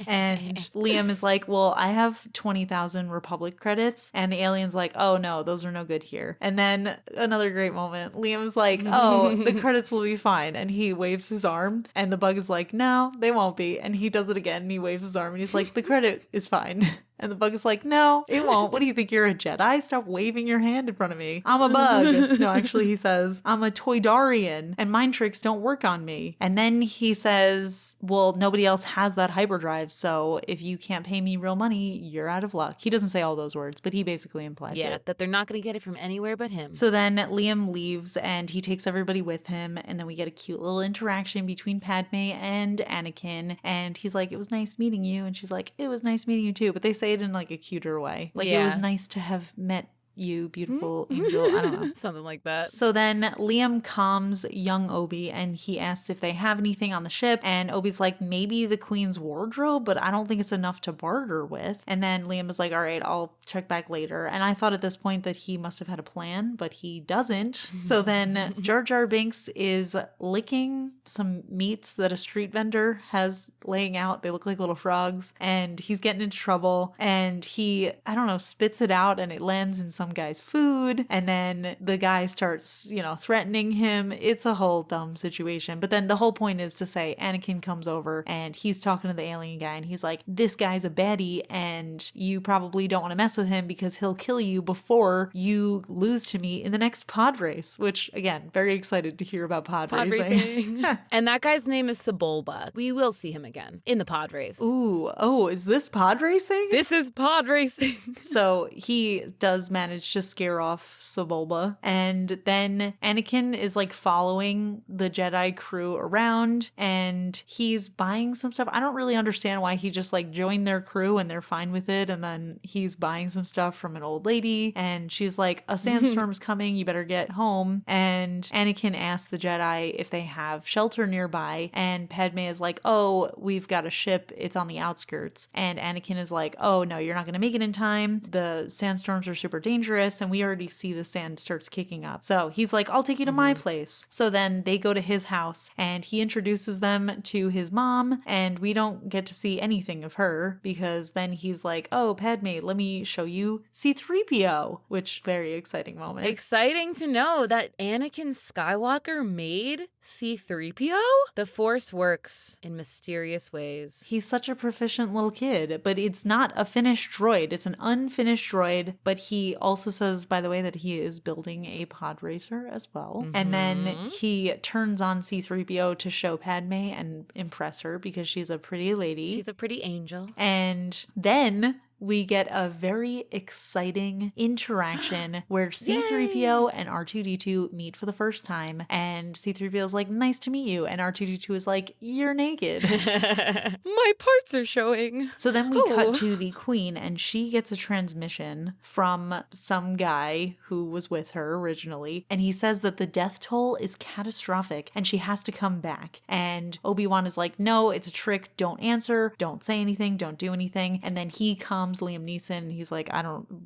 And Liam is like, well, I have 20,000 Republic credits. And the alien's like, oh no, those are no good here. And then another great moment, Liam is like, oh, the credits will be fine. And he waves his arm and the bug is like, no, they won't be. And he does it again and he waves his arm and he's like, the credit is fine. And the bug is like, no, it won't. What do you think? You're a Jedi? Stop waving your hand in front of me. I'm a bug. No, actually, he says, I'm a Toydarian and mind tricks don't work on me. And then he says, well, nobody else has that hyperdrive. So if you can't pay me real money, you're out of luck. He doesn't say all those words, but he basically implies it. Yeah, that they're not going to get it from anywhere but him. So then Liam leaves and he takes everybody with him. And then we get a cute little interaction between Padme and Anakin. And he's like, it was nice meeting you. And she's like, it was nice meeting you too. But they say it in like a cuter way. Like, it was nice to have met you, beautiful angel. I don't know. Something like that. So then Liam calms young Obi and he asks if they have anything on the ship. And Obi's like, maybe the Queen's wardrobe, but I don't think it's enough to barter with. And then Liam is like, all right, I'll check back later. And I thought at this point that he must have had a plan, but he doesn't. So then Jar Jar Binks is licking some meats that a street vendor has laying out. They look like little frogs. And he's getting into trouble. And he, I don't know, spits it out and it lands in some guy's food, and then the guy starts, threatening him. It's a whole dumb situation. But then the whole point is to say Anakin comes over and he's talking to the alien guy and he's like, this guy's a baddie and you probably don't want to mess with him because he'll kill you before you lose to me in the next pod race, which again, very excited to hear about pod racing. And that guy's name is Sebulba. We will see him again in the pod race. Ooh, oh, is this pod racing? This is pod racing. So he does manage to scare off Sebulba. And then Anakin is like following the Jedi crew around and he's buying some stuff. I don't really understand why he just like joined their crew and they're fine with it. And then he's buying some stuff from an old lady and she's like, a sandstorm's coming, you better get home. And Anakin asks the Jedi if they have shelter nearby. And Padme is like, oh, we've got a ship. It's on the outskirts. And Anakin is like, oh no, you're not going to make it in time. The sandstorms are super dangerous. And we already see the sand starts kicking up. So he's like, I'll take you to my place. So then they go to his house and he introduces them to his mom and we don't get to see anything of her because then he's like, oh, Padme, let me show you C-3PO, which very exciting moment. Exciting to know that Anakin Skywalker made C-3PO? The Force works in mysterious ways. He's such a proficient little kid, but it's not a finished droid. It's an unfinished droid, but he also says, by the way, that he is building a pod racer as well. And then he turns on C-3PO to show Padme and impress her because she's a pretty lady. She's a pretty angel. And then we get a very exciting interaction where C-3PO and R2-D2 meet for the first time. And C-3PO is like, nice to meet you. And R2-D2 is like, you're naked. My parts are showing. So then we cut to the Queen, and she gets a transmission from some guy who was with her originally. And he says that the death toll is catastrophic and she has to come back. And Obi-Wan is like, no, it's a trick. Don't answer. Don't say anything. Don't do anything. And then he comes Liam Neeson, and he's like,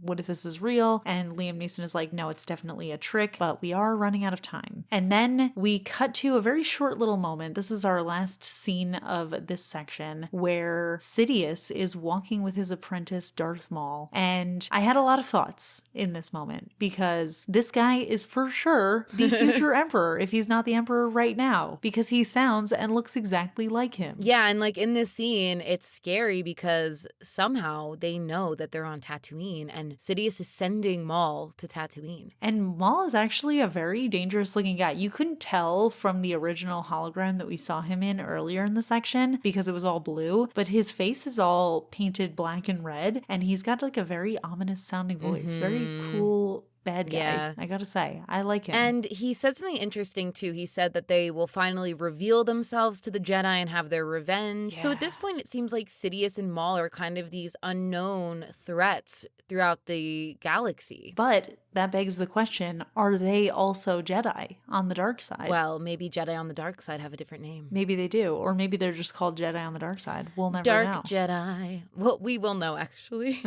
what if this is real? And Liam Neeson is like, no, it's definitely a trick, but we are running out of time. And then we cut to a very short little moment. This is our last scene of this section where Sidious is walking with his apprentice Darth Maul. And I had a lot of thoughts in this moment because this guy is for sure the future emperor if he's not the emperor right now, because he sounds and looks exactly like him. Yeah, and like in this scene, it's scary because somehow they know that they're on Tatooine, and Sidious is sending Maul to Tatooine. And Maul is actually a very dangerous looking guy. You couldn't tell from the original hologram that we saw him in earlier in the section because it was all blue, but his face is all painted black and red, and he's got like a very ominous sounding voice. Very cool bad guy. Yeah. I gotta say, I like him. And he said something interesting too. He said that they will finally reveal themselves to the Jedi and have their revenge. Yeah. So at this point, it seems like Sidious and Maul are kind of these unknown threats throughout the galaxy. But that begs the question, are they also Jedi on the dark side? Well, maybe Jedi on the dark side have a different name. Maybe they do. Or maybe they're just called Jedi on the dark side. We'll never know. Dark Jedi. Well, we will know, actually.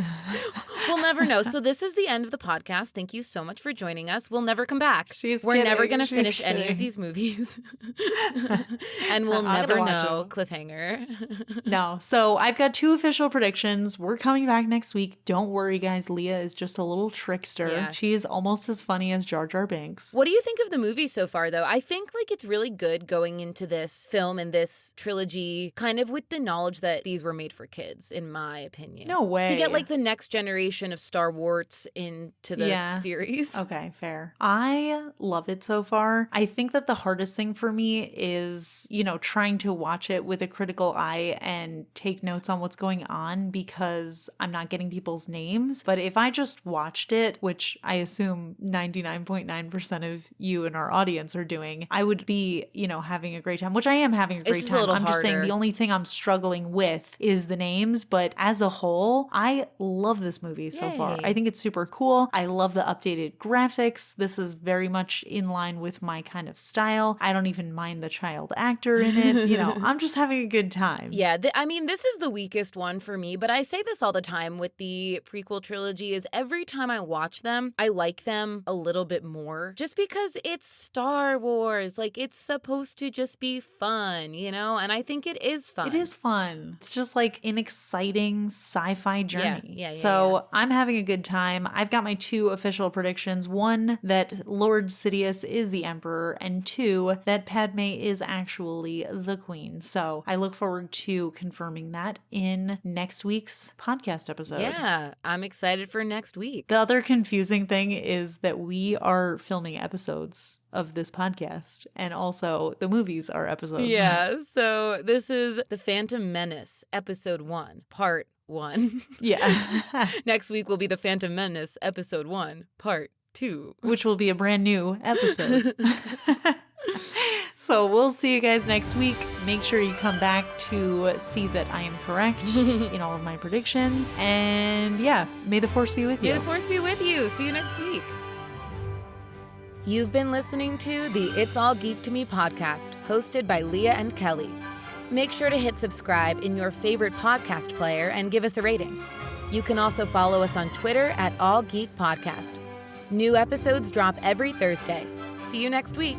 We'll never know. So this is the end of the podcast. Thank you so much for joining us. We'll never come back. We're never going to finish any of these movies. And we'll never know. Cliffhanger. No. So I've got 2 official predictions. We're coming back next week. Don't worry, guys. Leah is just a little trickster. Yeah. She is almost as funny as Jar Jar Binks. What do you think of the movie so far, though? I think like it's really good going into this film and this trilogy kind of with the knowledge that these were made for kids, in my opinion. No way. To get like the next generation of Star Wars into the series. Okay, fair. I love it so far. I think that the hardest thing for me is, trying to watch it with a critical eye and take notes on what's going on because I'm not getting people's names. But if I just watched it, which I assume 99.9% of you and our audience are doing, I would be, having a great time, which I am having a great time. I'm just saying the only thing I'm struggling with is the names. But as a whole, I love this movie so far. I think it's super cool. I love the updated graphics. This is very much in line with my kind of style. I don't even mind the child actor in it. I'm just having a good time. Yeah, this is the weakest one for me, but I say this all the time with the prequel trilogy is every time I watch them, I like them a little bit more just because it's Star Wars. Like, it's supposed to just be fun, and I think it is fun. It is fun. It's just like an exciting sci-fi journey. Yeah. I'm having a good time. I've got my 2 official predictions. 1, that Lord Sidious is the Emperor, and 2, that Padme is actually the Queen. So I look forward to confirming that in next week's podcast episode. Yeah, I'm excited for next week. The other confusing thing is that we are filming episodes of this podcast, and also the movies are episodes. Yeah, so this is The Phantom Menace, Episode 1, Part 1. Yeah. Next week will be The Phantom Menace, Episode 1, Part 2. Which will be a brand new episode. So we'll see you guys next week. Make sure you come back to see that I am correct in all of my predictions. And yeah, may the Force be with you. May the Force be with you. See you next week. You've been listening to the It's All Geek to Me podcast, hosted by Leah and Kelly. Make sure to hit subscribe in your favorite podcast player and give us a rating. You can also follow us on Twitter at All Geek Podcast. New episodes drop every Thursday. See you next week.